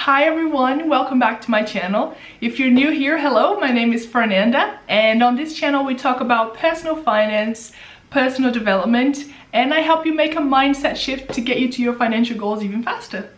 Hi everyone, welcome back to my channel. If you're new here, hello, my name is Fernanda, and on this channel we talk about personal finance, personal development, and I help you make a mindset shift to get you to your financial goals even faster.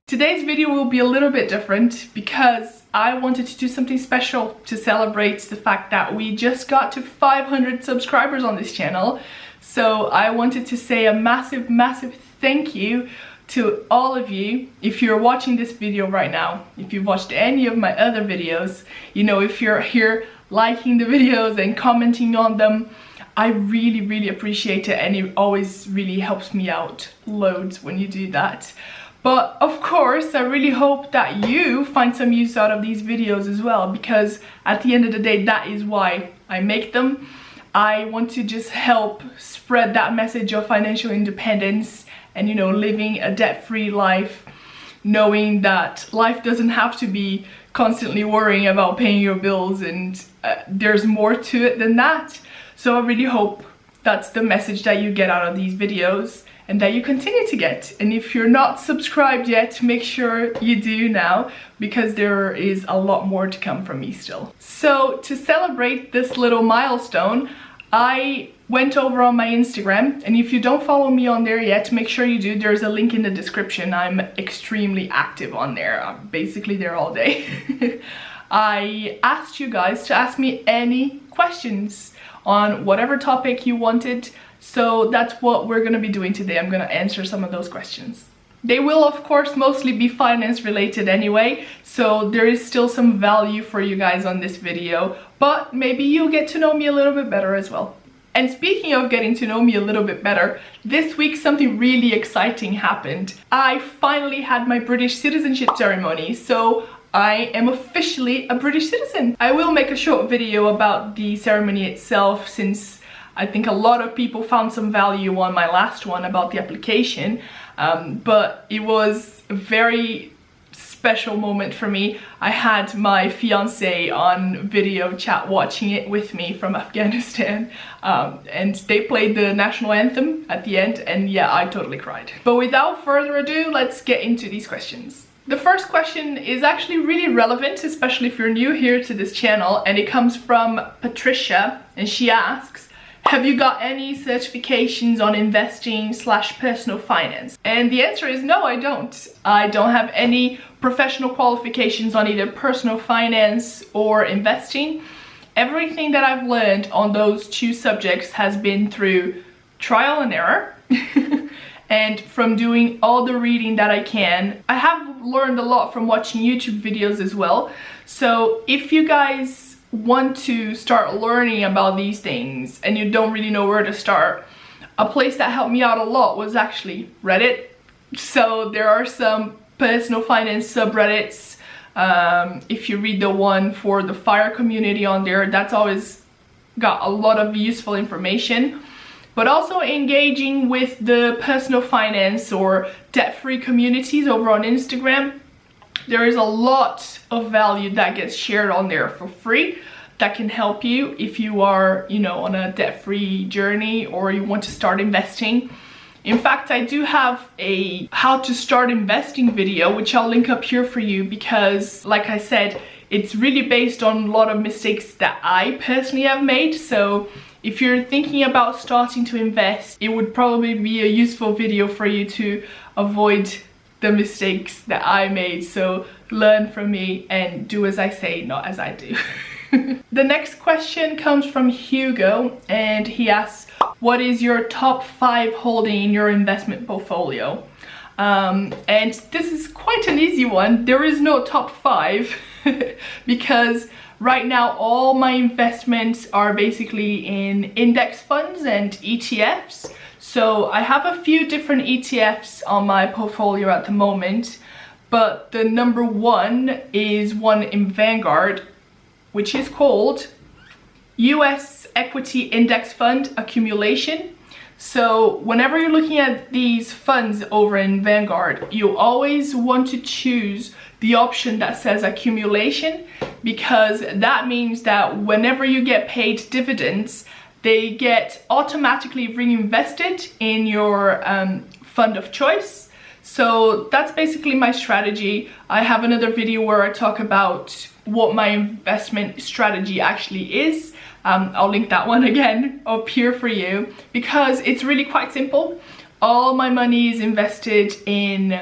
Today's video will be a little bit different because I wanted to do something special to celebrate the fact that we just got to 500 subscribers on this channel. So I wanted to say a massive thank you to all of you. If you're watching this video right now, if you've watched any of my other videos, you know, if you're here liking the videos and commenting on them, I really appreciate it, and it always really helps me out loads when you do that. But of course, I really hope that you find some use out of these videos as well, because at the end of the day, that is why I make them. I want to just help spread that message of financial independence and, you know, living a debt-free life, knowing that life doesn't have to be constantly worrying about paying your bills, and there's more to it than that. So I really hope that's the message that you get out of these videos and that you continue to get. And if you're not subscribed yet, make sure you do now, because there is a lot more to come from me still. So to celebrate this little milestone, I went over on my Instagram, and if you don't follow me on there yet, make sure you do. There's a link in the description. I'm extremely active on there. I'm basically there all day. I asked you guys to ask me any questions on whatever topic you wanted. So that's what we're gonna be doing today. I'm gonna answer some of those questions. They will, of course, mostly be finance related anyway, so there is still some value for you guys on this video, but maybe you'll get to know me a little bit better as well. And speaking of getting to know me a little bit better, this week something really exciting happened. I finally had my British citizenship ceremony, so I am officially a British citizen. I will make a short video about the ceremony itself, since I think a lot of people found some value on my last one about the application, but it was a very special moment for me. I had my fiance on video chat watching it with me from Afghanistan, and they played the national anthem at the end, and yeah, I totally cried. But without further ado, let's get into these questions. The first question is actually really relevant, especially if you're new here to this channel, and it comes from Patricia, and she asks, have you got any certifications on investing / personal finance? And the answer is no, I don't. I don't have any professional qualifications on either personal finance or investing. Everything that I've learned on those two subjects has been through trial and error and from doing all the reading that I can. I have learned a lot from watching YouTube videos as well. So if you guys want to start learning about these things and you don't really know where to start, a place that helped me out a lot was actually Reddit. So there are some personal finance subreddits. If you read the one for the FIRE community on there, that's always got a lot of useful information. But also engaging with the personal finance or debt-free communities over on Instagram. There is a lot of value that gets shared on there for free that can help you if you are, you know, on a debt-free journey or you want to start investing. In fact, I do have a how to start investing video, which I'll link up here for you, because like I said, it's really based on a lot of mistakes that I personally have made. So if you're thinking about starting to invest, it would probably be a useful video for you to avoid the mistakes that I made. So learn from me and do as I say, not as I do. The next question comes from Hugo, and he asks, what is your top 5 holding in your investment portfolio? And this is quite an easy one. There is no top 5 because right now all my investments are basically in index funds and ETFs. So I have a few different ETFs on my portfolio at the moment, but the number one is one in Vanguard, which is called US Equity Index Fund Accumulation. So whenever you're looking at these funds over in Vanguard, you always want to choose the option that says accumulation, because that means that whenever you get paid dividends, they get automatically reinvested in your fund of choice. So that's basically my strategy. I have another video where I talk about what my investment strategy actually is. I'll link that one again up here for you, because it's really quite simple. All my money is invested in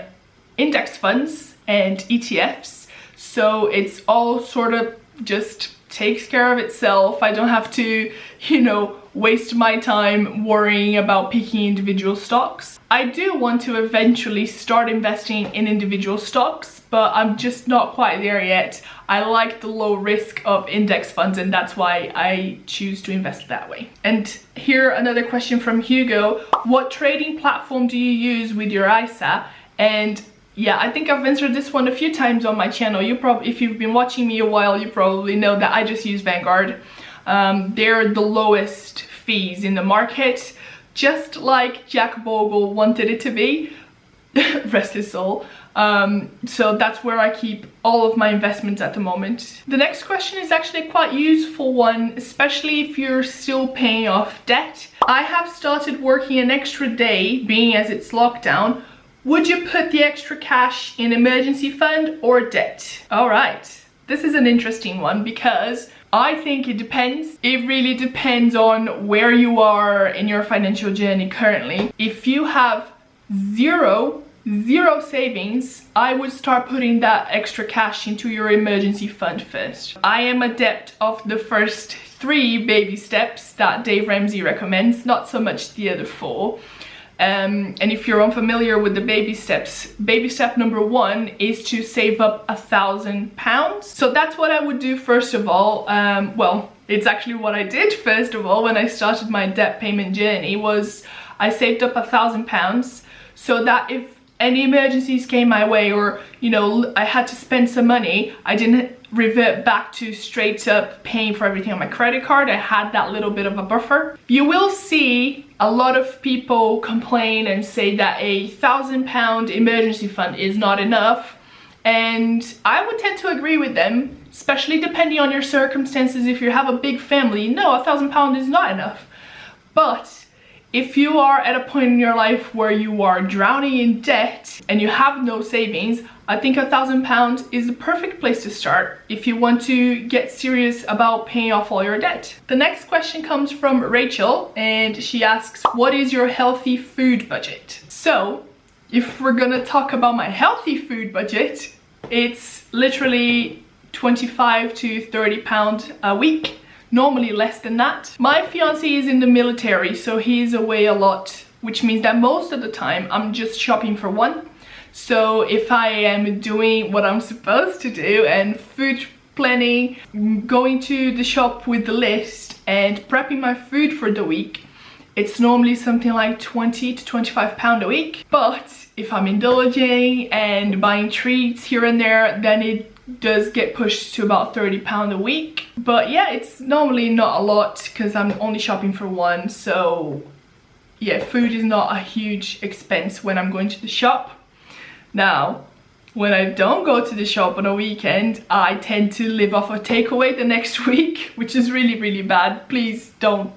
index funds and ETFs, so it's all sort of just takes care of itself. I don't have to, you know, waste my time worrying about picking individual stocks. I do want to eventually start investing in individual stocks, but I'm just not quite there yet. I like the low risk of index funds, and that's why I choose to invest that way. And here another question from Hugo. What trading platform do you use with your ISA? And yeah, I think I've answered this one a few times on my channel. If you've been watching me a while, you probably know that I just use Vanguard. They're the lowest fees in the market, just like Jack Bogle wanted it to be. Rest his soul. So that's where I keep all of my investments at the moment. The next question is actually a quite useful one, especially if you're still paying off debt. I have started working an extra day, being as it's lockdown. Would you put the extra cash in emergency fund or debt? All right, this is an interesting one, because I think it depends. It really depends on where you are in your financial journey currently. If you have zero savings, I would start putting that extra cash into your emergency fund first. I am adept of the first 3 baby steps that Dave Ramsey recommends, not so much the other 4. And if you're unfamiliar with the baby steps, baby step number 1 is to save up £1,000. So that's what I would do first of all. Well, it's actually what I did first of all when I started my debt payment journey. Was I saved up £1,000 so that if any emergencies came my way, or you know, I had to spend some money, I didn't revert back to straight up paying for everything on my credit card. I had that little bit of a buffer. You will see a lot of people complain and say that a £1,000 emergency fund is not enough, and I would tend to agree with them, especially depending on your circumstances. If you have a big family, no, £1,000 is not enough. But if you are at a point in your life where you are drowning in debt and you have no savings, I think £1,000 is the perfect place to start if you want to get serious about paying off all your debt. The next question comes from Rachel, and she asks, what is your healthy food budget? So if we're gonna talk about my healthy food budget, it's literally 25 to 30 pounds a week. Normally less than that. My fiance is in the military, so he's away a lot, which means that most of the time I'm just shopping for one. So if I am doing what I'm supposed to do and food planning, going to the shop with the list and prepping my food for the week, it's normally something like 20 to 25 pounds a week. But if I'm indulging and buying treats here and there, then it does get pushed to about 30 pounds a week. But yeah, it's normally not a lot because I'm only shopping for one. So yeah, food is not a huge expense when I'm going to the shop. Now, when I don't go to the shop on a weekend, I tend to live off a takeaway the next week, which is really, really bad. Please don't.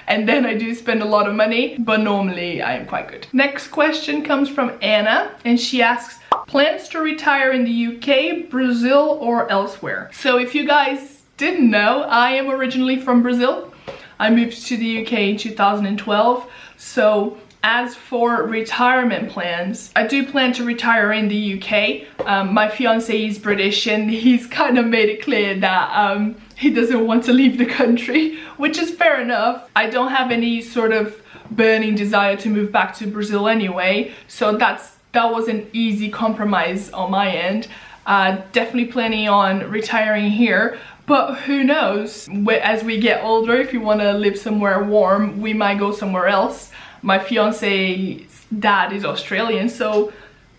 And then I do spend a lot of money, but normally I am quite good. Next question comes from Anna, and she asks, plans to retire in the UK, Brazil, or elsewhere? So if you guys didn't know, I am originally from Brazil. I moved to the UK in 2012. So as for retirement plans, I do plan to retire in the UK. My fiance is British, and he's kind of made it clear that he doesn't want to leave the country, which is fair enough. I don't have any sort of burning desire to move back to Brazil anyway, so that was an easy compromise on my end. Definitely planning on retiring here, but who knows, as we get older, if you want to live somewhere warm, we might go somewhere else. My fiance's dad is Australian, so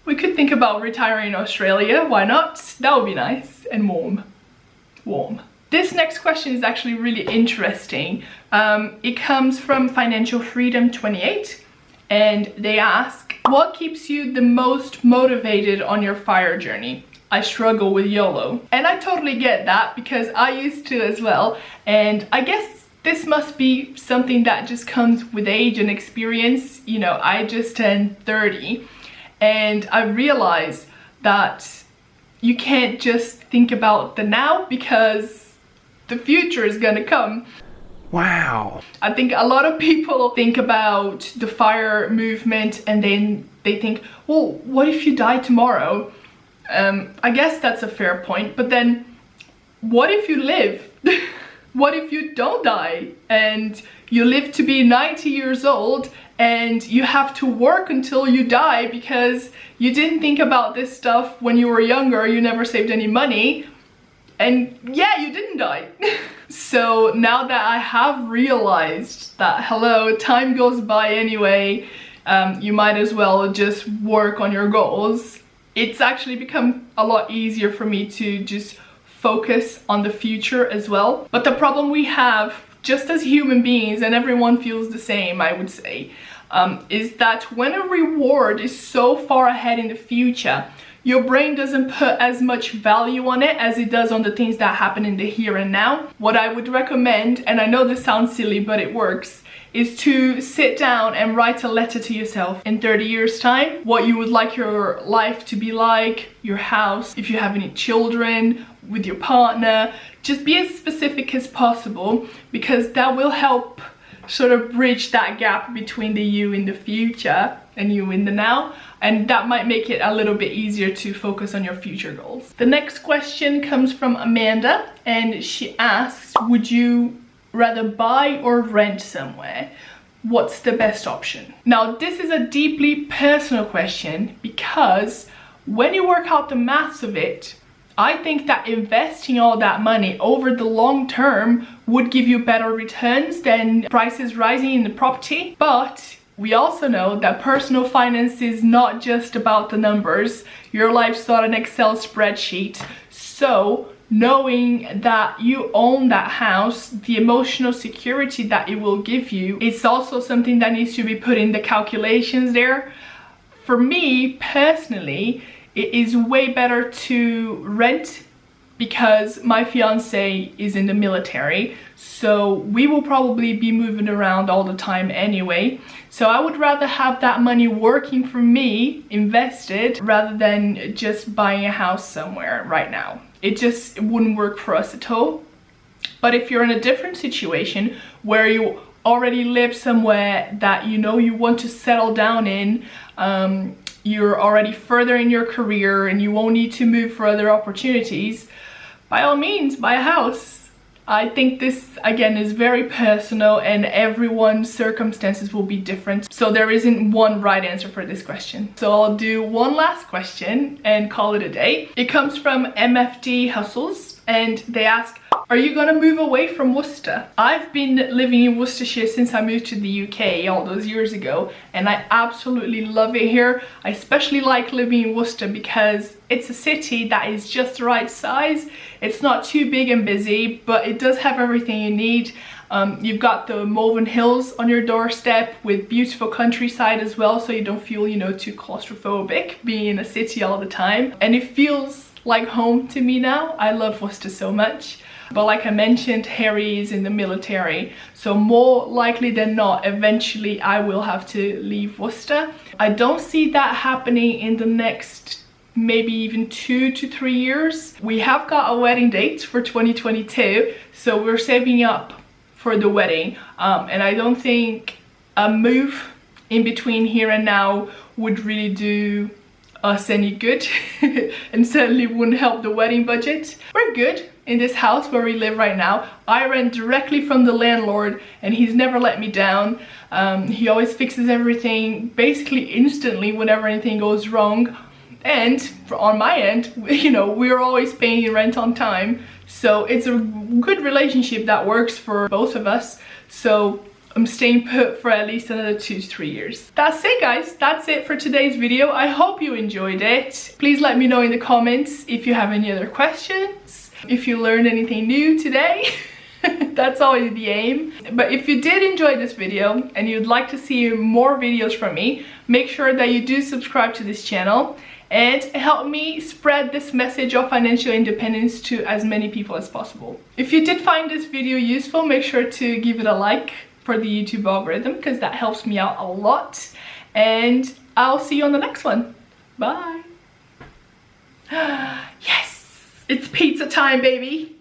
we could think about retiring in Australia. Why not? That would be nice and warm. This next question is actually really interesting. It comes from Financial Freedom 28, and they ask, what keeps you the most motivated on your FIRE journey? I struggle with YOLO. And I totally get that, because I used to as well, and I guess this must be something that just comes with age and experience. You know, I just turned 30 and I realized that you can't just think about the now because the future is gonna come. Wow. I think a lot of people think about the FIRE movement and then they think, well, what if you die tomorrow? I guess that's a fair point, but then what if you live? What if you don't die and you live to be 90 years old and you have to work until you die because you didn't think about this stuff when you were younger, you never saved any money, and yeah, you didn't die. So now that I have realized that, hello, time goes by anyway, you might as well just work on your goals, it's actually become a lot easier for me to just focus on the future as well. But the problem we have, just as human beings, and everyone feels the same, I would say, is that when a reward is so far ahead in the future, your brain doesn't put as much value on it as it does on the things that happen in the here and now. What I would recommend, and I know this sounds silly, but it works, is to sit down and write a letter to yourself in 30 years time, what you would like your life to be like, your house, if you have any children, with your partner. Just be as specific as possible, because that will help sort of bridge that gap between the you in the future and you in the now, and that might make it a little bit easier to focus on your future goals. The next question comes from Amanda, and she asks, would you rather buy or rent somewhere? What's the best option? Now, this is a deeply personal question, because when you work out the maths of it, I think that investing all that money over the long term would give you better returns than prices rising in the property. But we also know that personal finance is not just about the numbers. Your life's not an Excel spreadsheet. So knowing that you own that house, the emotional security that it will give you, it's also something that needs to be put in the calculations there. For me personally, it is way better to rent because my fiance is in the military, so we will probably be moving around all the time anyway. So I would rather have that money working for me, invested, rather than just buying a house somewhere right now. It wouldn't work for us at all. But if you're in a different situation where you already live somewhere that you know you want to settle down in, you're already further in your career and you won't need to move for other opportunities, by all means, buy a house. I think this, again, is very personal and everyone's circumstances will be different. So there isn't one right answer for this question. So I'll do one last question and call it a day. It comes from MFD Hustles, and they ask, are you gonna move away from Worcester? I've been living in Worcestershire since I moved to the UK all those years ago, and I absolutely love it here. I especially like living in Worcester because it's a city that is just the right size. It's not too big and busy, but it does have everything you need. You've got the Malvern Hills on your doorstep with beautiful countryside as well, so you don't feel, you know, too claustrophobic being in a city all the time. And it feels like home to me now. I love Worcester so much. But like I mentioned, Harry is in the military, so more likely than not, eventually I will have to leave Worcester. I don't see that happening in the next maybe even 2 to 3 years. We have got a wedding date for 2022, so we're saving up for the wedding, and I don't think a move in between here and now would really do us any good and certainly wouldn't help the wedding budget. We're good in this house where we live right now. I rent directly from the landlord and he's never let me down. He always fixes everything basically instantly whenever anything goes wrong, and on my end, you know, we're always paying rent on time, so it's a good relationship that works for both of us. So I'm staying put for at least another 2 to 3 years. That's it, guys. That's it for today's video. I hope you enjoyed it. Please let me know in the comments if you have any other questions, if you learned anything new today. That's always the aim. But if you did enjoy this video and you'd like to see more videos from me, make sure that you do subscribe to this channel and help me spread this message of financial independence to as many people as possible. If you did find this video useful, make sure to give it a like for the YouTube algorithm, because that helps me out a lot. And I'll see you on the next one. Bye. Yes, it's pizza time, baby.